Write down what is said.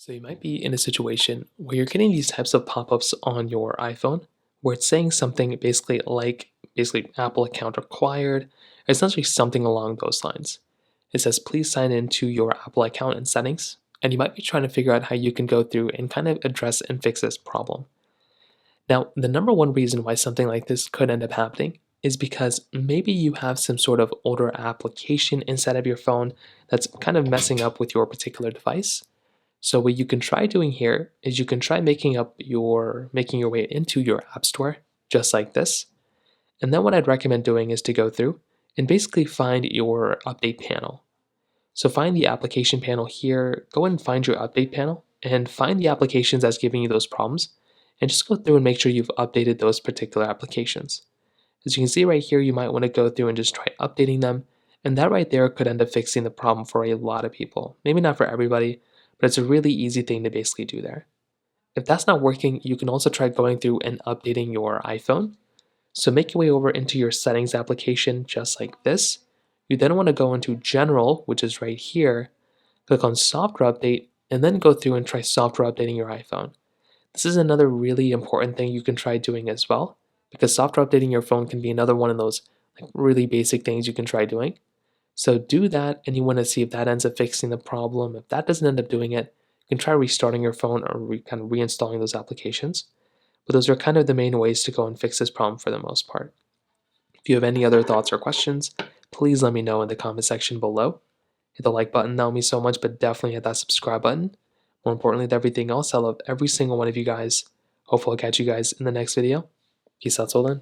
So you might be in a situation where you're getting these types of pop-ups on your iPhone where it's saying something basically Apple account required, or essentially something along those lines. It says please sign into your Apple account in settings, and you might be trying to figure out how you can go through and kind of address and fix this problem. Now, the number one reason why something like this could end up happening is because maybe you have some sort of older application inside of your phone that's kind of messing up with your particular device. So what you can try doing here is you can try making your way into your app store just like this. And then what I'd recommend doing is to go through and basically find your update panel. So find the application panel here, go and find your update panel and find the applications that's giving you those problems and just go through and make sure you've updated those particular applications. As you can see right here, you might want to go through and just try updating them, and that right there could end up fixing the problem for a lot of people. Maybe not for everybody, but it's a really easy thing to basically do there. If that's not working, you can also try going through and updating your iPhone. So make your way over into your settings application just like this. You then want to go into general, which is right here, click on software update, and then go through and try software updating your iPhone. This is another really important thing you can try doing as well, because software updating your phone can be another one of those really basic things you can try doing. So do that, and you want to see if that ends up fixing the problem. If that doesn't end up doing it, you can try restarting your phone or kind of reinstalling those applications. But those are kind of the main ways to go and fix this problem for the most part. If you have any other thoughts or questions, please let me know in the comment section below. Hit the like button, that would mean so much, but definitely hit that subscribe button. More importantly than everything else, I love every single one of you guys. Hopefully I'll catch you guys in the next video. Peace out till then.